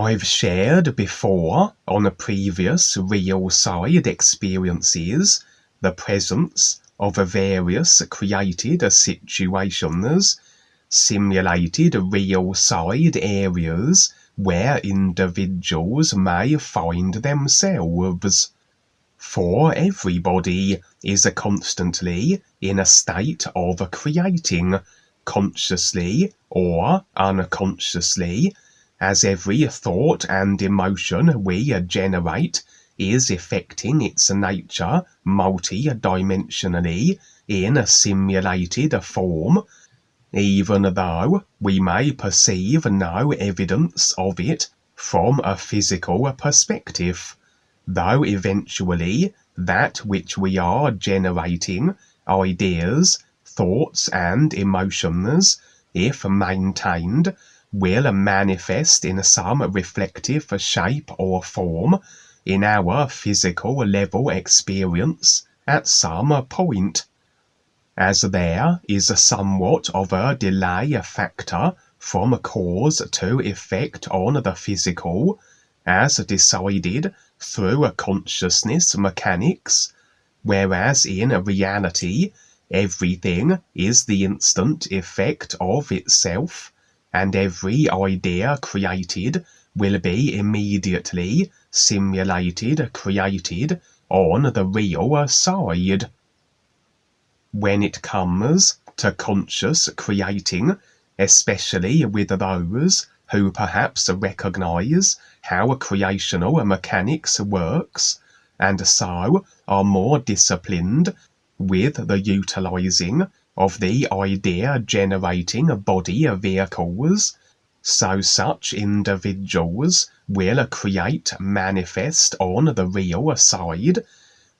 I've shared before on previous real side experiences the presence of various created situations, simulated real side areas where individuals may find themselves. For everybody is constantly in a state of creating, consciously or unconsciously, as every thought and emotion we generate is affecting its nature multi-dimensionally in a simulated form, even though we may perceive no evidence of it from a physical perspective, though eventually that which we are generating, ideas, thoughts and emotions, if maintained, will manifest in some reflective shape or form in our physical level experience at some point. As there is somewhat of a delay factor from cause to effect on the physical, as decided through consciousness mechanics, whereas in reality everything is the instant effect of itself, and every idea created will be immediately simulated created on the real side. When it comes to conscious creating, especially with those who perhaps recognize how creational mechanics works, and so are more disciplined with the utilizing of the idea-generating body vehicles, so such individuals will create manifest on the real side,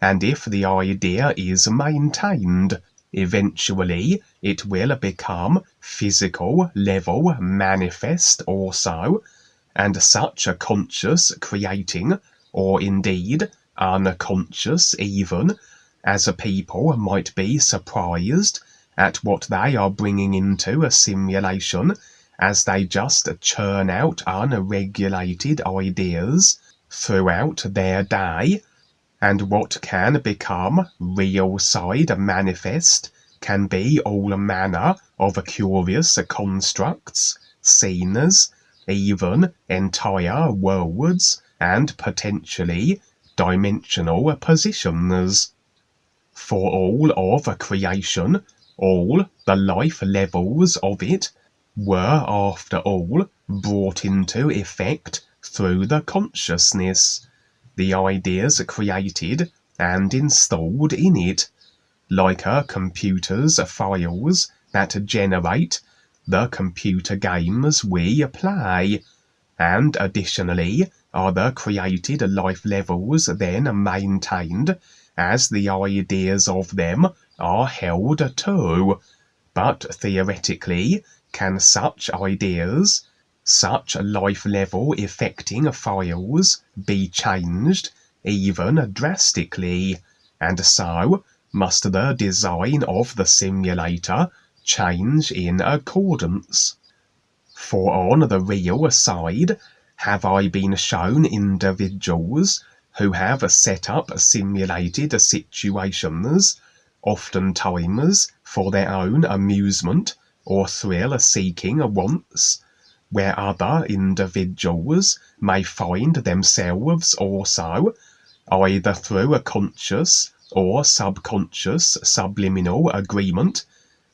and if the idea is maintained, eventually it will become physical level manifest also, and such a conscious creating, or indeed unconscious even, as a people might be surprised at what they are bringing into a simulation as they just churn out unregulated ideas throughout their day, and what can become real side manifest can be all manner of curious constructs, scenes, even entire worlds and potentially dimensional positions. For all of creation, all the life levels of it were after all brought into effect through the consciousness, the ideas created and installed in it, like a computer's files that generate the computer games we play, and additionally are the created life levels then maintained as the ideas of them are held to. But theoretically, can such ideas, such life level affecting files, be changed, even drastically, and so must the design of the simulator change in accordance. For on the real side, have I been shown individuals who have set up simulated situations, oftentimes for their own amusement or thrill-seeking wants, where other individuals may find themselves also, either through a conscious or subconscious subliminal agreement,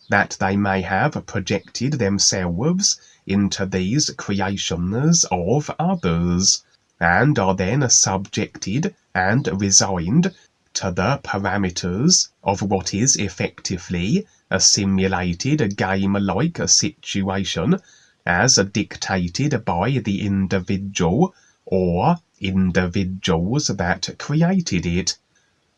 that they may have projected themselves into these creations of others, and are then subjected and resigned to the parameters of what is effectively a simulated game-like situation, as dictated by the individual or individuals that created it.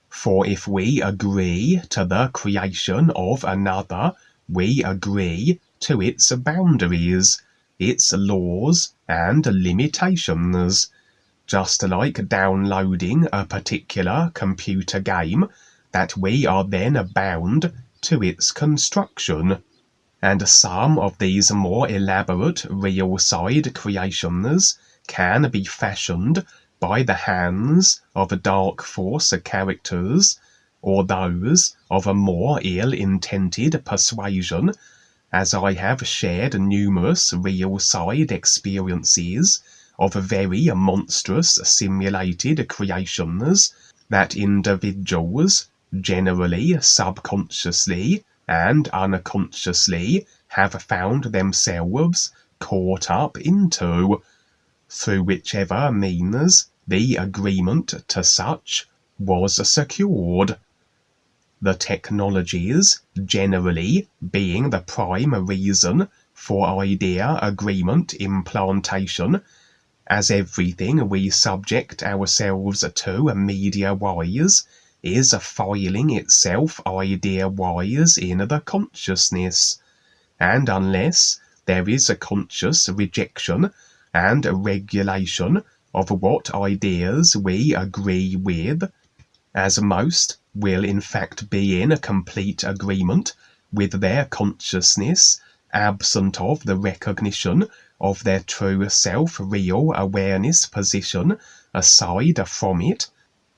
For if we agree to the creation of another, we agree to its boundaries, its laws and limitations, just like downloading a particular computer game, that we are then bound to its construction. And some of these more elaborate real side creations can be fashioned by the hands of dark force characters, or those of a more ill-intended persuasion, as I have shared numerous real-side experiences of very monstrous simulated creations that individuals, generally subconsciously and unconsciously, have found themselves caught up into, through whichever means the agreement to such was secured. The technologies generally being the prime reason for idea agreement implantation, as everything we subject ourselves to media-wise is filing itself idea-wise in the consciousness, and unless there is a conscious rejection and regulation of what ideas we agree with, as most will in fact be in a complete agreement with their consciousness, absent of the recognition of their true self-real awareness position aside from it,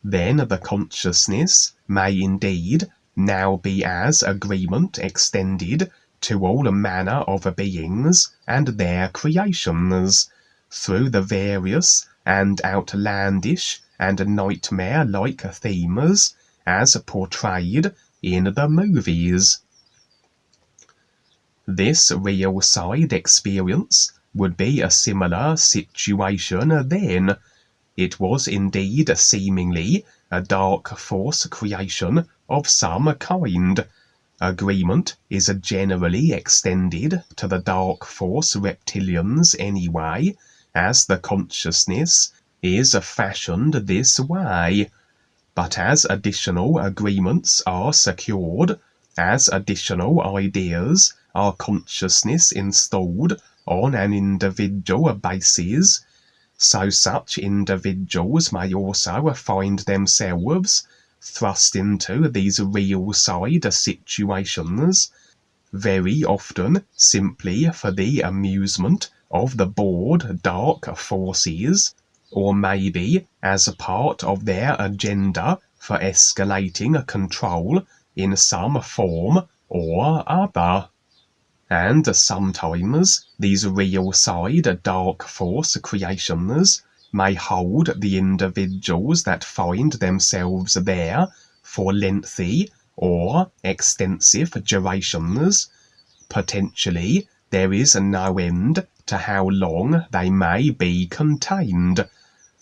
then the consciousness may indeed now be as agreement extended to all manner of beings and their creations, through the various and outlandish and nightmare-like themes as portrayed in the movies. This real-side experience would be a similar situation then. It was indeed seemingly a dark force creation of some kind. Agreement is generally extended to the dark force reptilians anyway, as the consciousness is fashioned this way. But as additional agreements are secured, as additional ideas are consciousness installed on an individual basis, so such individuals may also find themselves thrust into these real-side situations, very often simply for the amusement of the bored dark forces, or maybe as a part of their agenda for escalating control in some form or other. And sometimes these real-side dark force creations may hold the individuals that find themselves there for lengthy or extensive durations. Potentially, there is no end to how long they may be contained.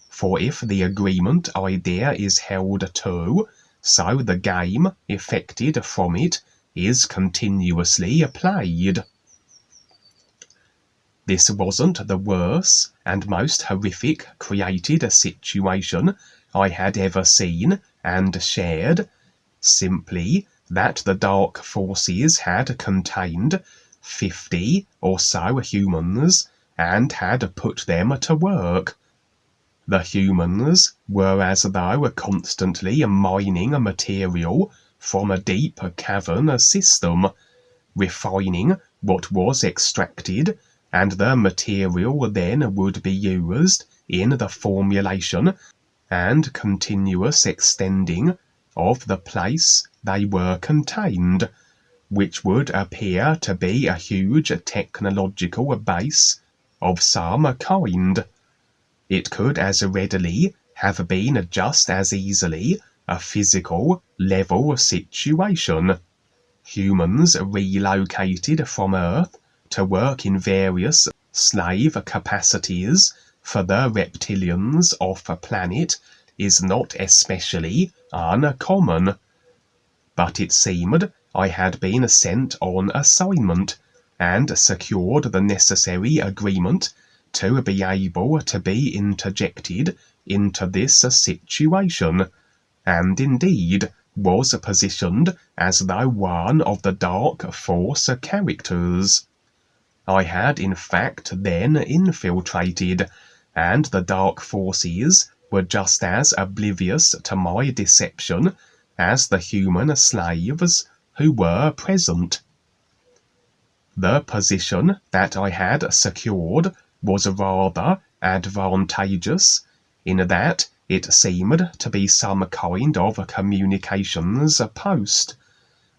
For if the agreement idea is held to, so the game effected from it is continuously played. This wasn't the worst and most horrific created situation I had ever seen and shared, simply that the dark forces had contained 50 or so humans and had put them to work. The humans were as though constantly mining material from a deep cavern system, refining what was extracted, and the material then would be used in the formulation and continuous extending of the place they were contained, which would appear to be a huge technological base of some kind. It could as readily have been just as easily a physical level situation. Humans relocated from Earth to work in various slave capacities for the reptilians off a planet is not especially uncommon. But it seemed I had been sent on assignment and secured the necessary agreement to be able to be interjected into this situation, and indeed was positioned as though one of the dark force characters. I had in fact then infiltrated, and the dark forces were just as oblivious to my deception as the human slaves who were present. The position that I had secured was rather advantageous, in that it seemed to be some kind of a communications post,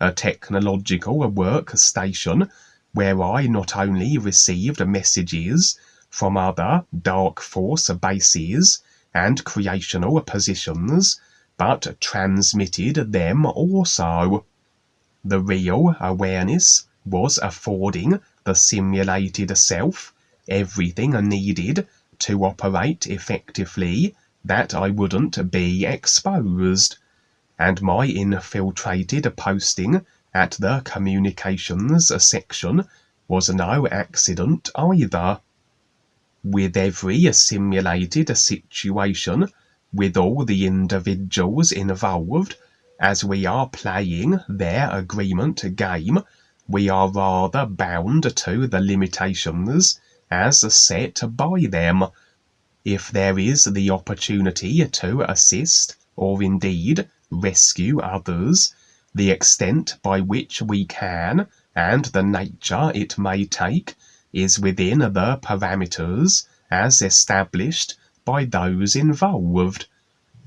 a technological workstation where I not only received messages from other dark force bases and creational positions, but transmitted them also. The real awareness was affording the simulated self everything needed to operate effectively, that I wouldn't be exposed, and my infiltrated posting at the communications section was no accident either. With every simulated situation, with all the individuals involved, as we are playing their agreement game, we are rather bound to the limitations as set by them. If there is the opportunity to assist, or indeed rescue others, the extent by which we can, and the nature it may take, is within the parameters as established by those involved.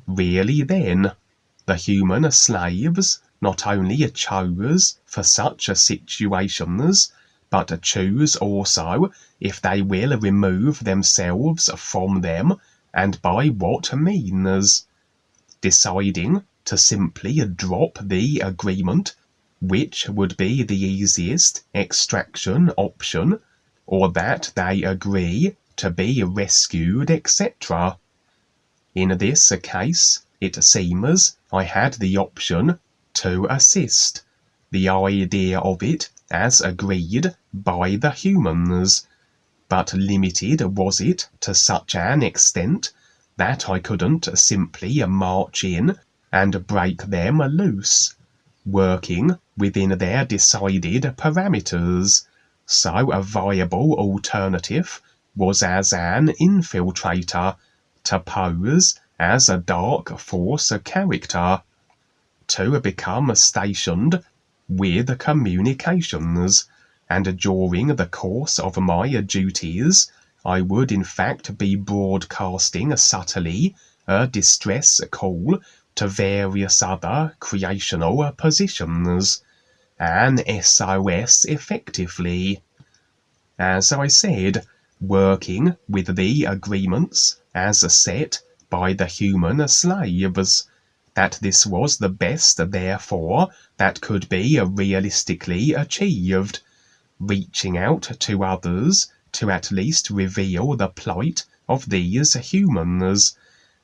Really then, the human slaves not only chose for such situations, but choose also if they will remove themselves from them, and by what means, deciding to simply drop the agreement, which would be the easiest extraction option, or that they agree to be rescued, etc. In this case, it seems I had the option to assist, the idea of it as agreed by the humans, but limited was it to such an extent that I couldn't simply march in and break them loose, working within their decided parameters. So a viable alternative was as an infiltrator, to pose as a dark force character, to become stationed with communications, and during the course of my duties I would in fact be broadcasting subtly a distress call to various other creational positions, an SOS effectively. As I said, working with the agreements as set by the human slaves, that this was the best therefore that could be realistically achieved, reaching out to others to at least reveal the plight of these humans,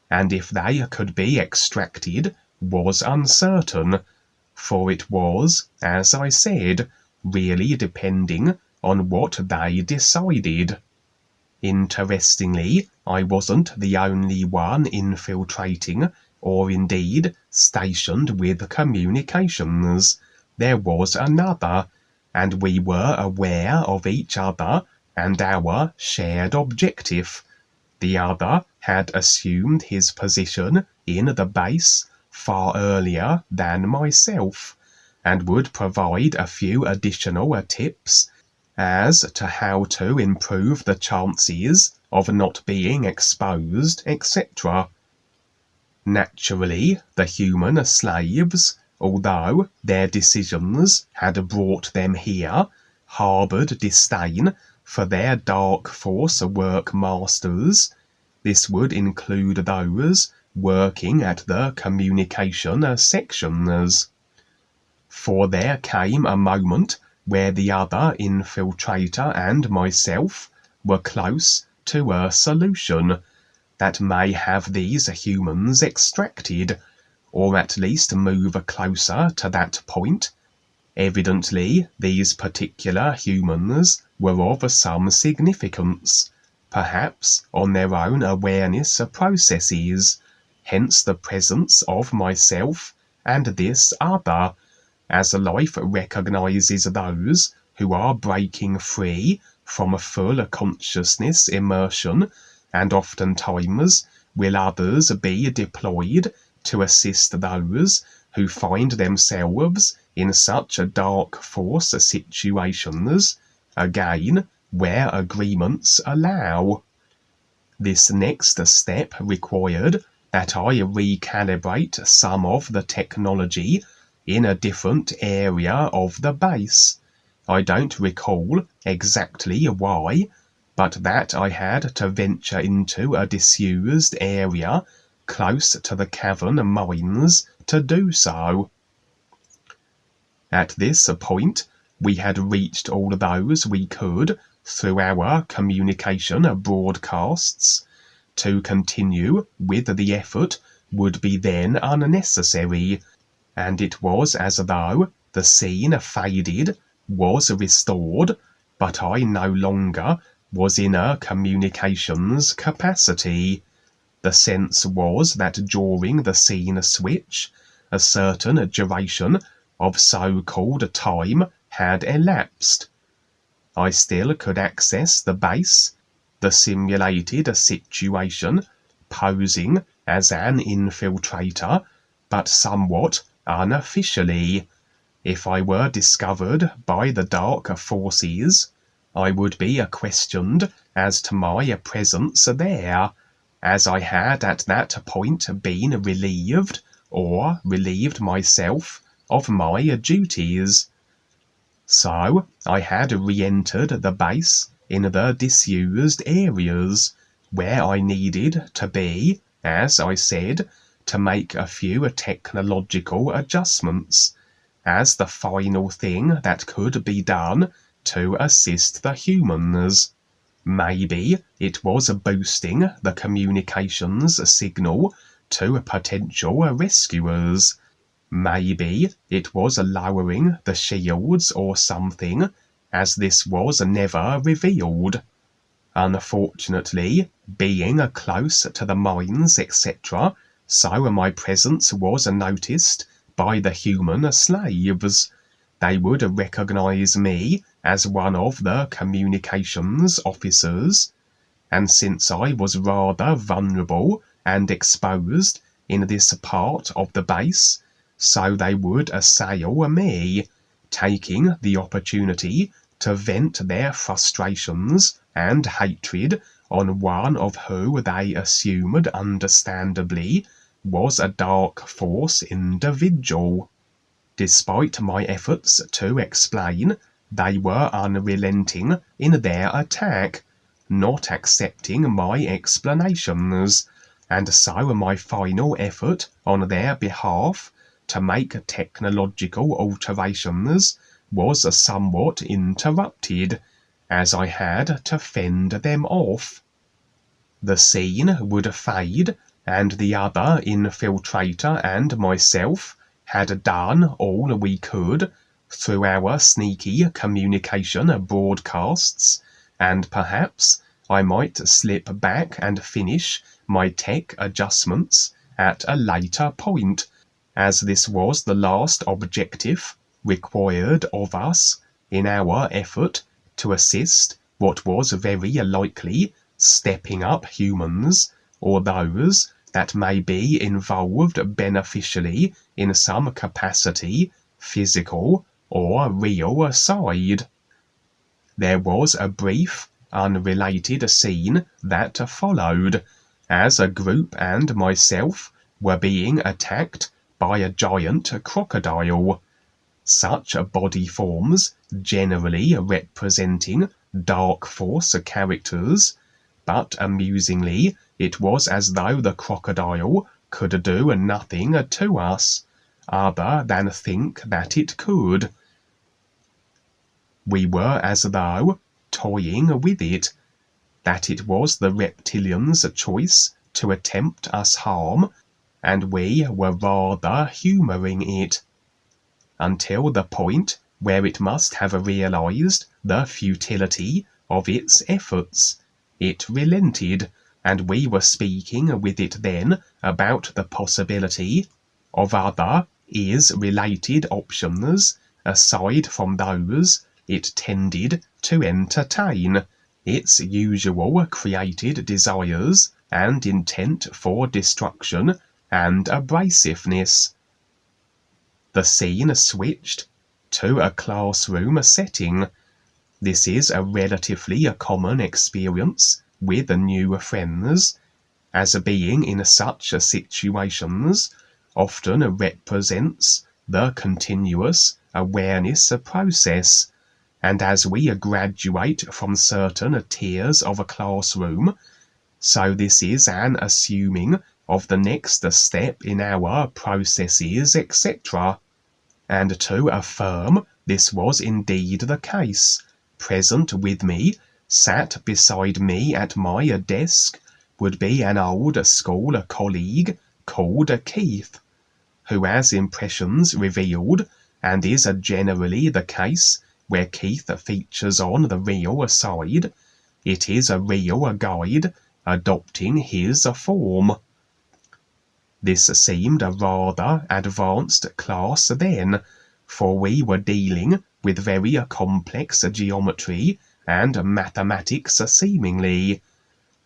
and if they could be extracted was uncertain, for it was, as I said, really depending on what they decided. Interestingly, I wasn't the only one infiltrating, or indeed stationed with communications. There was another, and we were aware of each other and our shared objective. The other had assumed his position in the base far earlier than myself, and would provide a few additional tips as to how to improve the chances of not being exposed, etc. Naturally, the human slaves, although their decisions had brought them here, harboured disdain for their dark force work masters. This would include those working at the communication sections. For there came a moment where the other infiltrator and myself were close to a solution that may have these humans extracted, or at least move closer to that point. Evidently, these particular humans were of some significance, perhaps on their own awareness processes, hence the presence of myself and this other, as life recognizes those who are breaking free from full consciousness immersion, and oftentimes will others be deployed to assist those who find themselves in such dark force situations, again where agreements allow. This next step required that I recalibrate some of the technology in a different area of the base. I don't recall exactly why, but that I had to venture into a disused area close to the cavern mines to do so. At this point, we had reached all those we could through our communication broadcasts. To continue with the effort would be then unnecessary, and it was as though the scene faded, was restored, but I no longer was in a communications capacity. The sense was that during the scene switch, a certain duration of so-called time had elapsed. I still could access the base, the simulated situation, posing as an infiltrator, but somewhat unofficially. If I were discovered by the dark forces, I would be questioned as to my presence there, as I had at that point been relieved or relieved myself of my duties. So I had re-entered the base in the disused areas, where I needed to be, as I said, to make a few technological adjustments, as the final thing that could be done to assist the humans. Maybe it was boosting the communications signal to potential rescuers. Maybe it was lowering the shields or something, as this was never revealed. Unfortunately, being close to the mines, etc., so my presence was noticed by the human slaves. They would recognize me as one of the communications officers, and since I was rather vulnerable and exposed in this part of the base, so they would assail me, taking the opportunity to vent their frustrations and hatred on one of who they assumed understandably was a dark force individual. Despite my efforts to explain, they were unrelenting in their attack, not accepting my explanations, and so my final effort on their behalf to make technological alterations was somewhat interrupted, as I had to fend them off. The scene would fade, and the other infiltrator and myself had done all we could through our sneaky communication broadcasts, and perhaps I might slip back and finish my tech adjustments at a later point, as this was the last objective required of us in our effort to assist what was very likely stepping up humans, or those that may be involved beneficially in some capacity, physical or real side. There was a brief, unrelated scene that followed, as a group and myself were being attacked by a giant crocodile. Such body forms generally representing dark force characters, but amusingly it was as though the crocodile could do nothing to us, other than think that it could. We were as though toying with it, that it was the reptilian's choice to attempt us harm, and we were rather humouring it, until the point where it must have realized the futility of its efforts. It relented, and we were speaking with it then about the possibility of other related options aside from those it tended to entertain, its usual created desires and intent for destruction and abrasiveness. The scene switched to a classroom setting. This is a relatively common experience with new friends, as being in such situations often represents the continuous awareness process, and as we graduate from certain tiers of a classroom, so this is an assuming of the next step in our processes, etc. And to affirm this was indeed the case, present with me, sat beside me at my desk, would be an old school colleague called Keith, who has impressions revealed, and is generally the case where Keith features on the real side. It is a real guide adopting his form. This seemed a rather advanced class then, for we were dealing with very complex geometry and mathematics seemingly,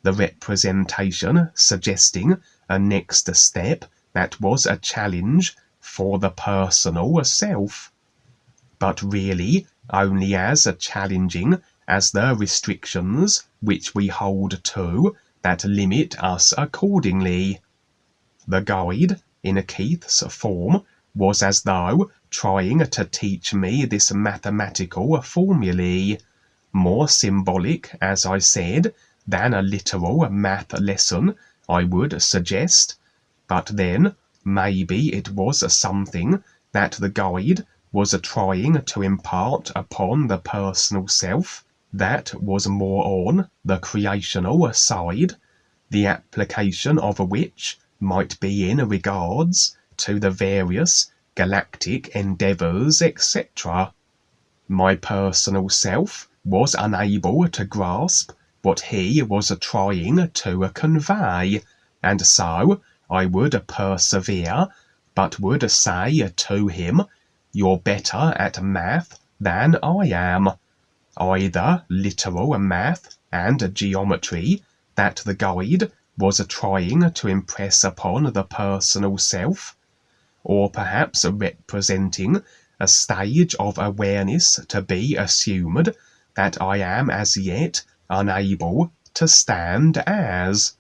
the representation suggesting a next step that was a challenge for the personal self, but really only as challenging as the restrictions which we hold to that limit us accordingly. The guide, in Keith's form, was as though trying to teach me this mathematical formulae, more symbolic, as I said, than a literal math lesson, I would suggest, but then maybe it was something that the guide was trying to impart upon the personal self that was more on the creational side, the application of which might be in regards to the various galactic endeavours, etc. My personal self was unable to grasp what he was trying to convey, and so I would persevere, but would say to him, "You're better at math than I am," either literal math and geometry that the guide was trying to impress upon the personal self, or perhaps representing a stage of awareness to be assumed that I am as yet unable to stand as.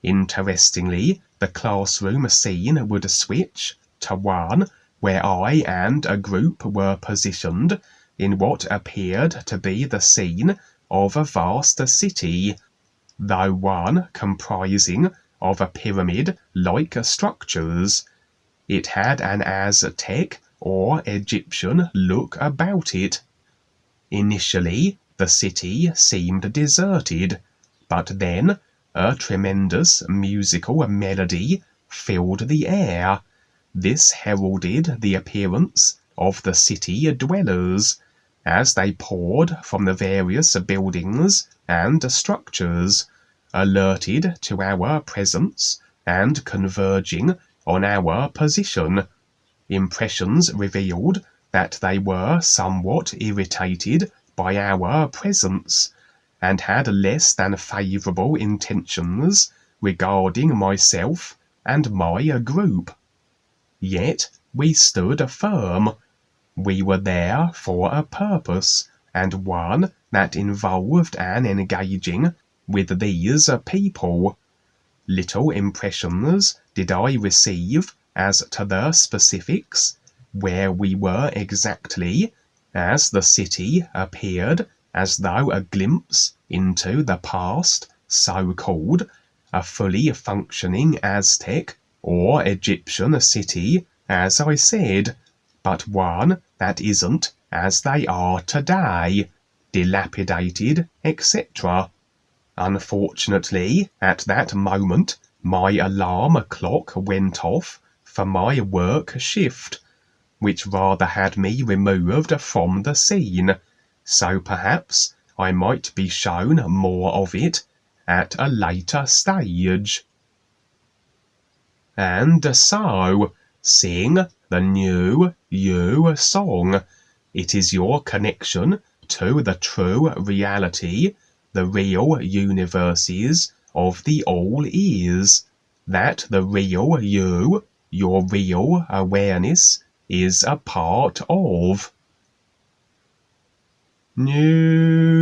Interestingly, the classroom scene would switch to one where I and a group were positioned in what appeared to be the scene of a vast city, though one comprising of a pyramid-like structures. It had an Aztec or Egyptian look about it. Initially, the city seemed deserted, but then a tremendous musical melody filled the air. This heralded the appearance of the city dwellers, as they poured from the various buildings and structures, alerted to our presence and converging on our position. Impressions revealed that they were somewhat irritated by our presence, and had less than favourable intentions regarding myself and my group. Yet we stood firm. We were there for a purpose, and one that involved an engaging with these people. Little impressions did I receive as to the specifics, where we were exactly, as the city appeared as though a glimpse into the past, so-called, a fully functioning Aztec or Egyptian city, as I said, but one that isn't as they are today, dilapidated, etc. Unfortunately, at that moment, my alarm clock went off for my work shift, which rather had me removed from the scene, so perhaps I might be shown more of it at a later stage. And so, sing the NUUU song. It is your connection to the true reality, the real universes of the all is, that the real you, your real awareness, is a part of. NUUU.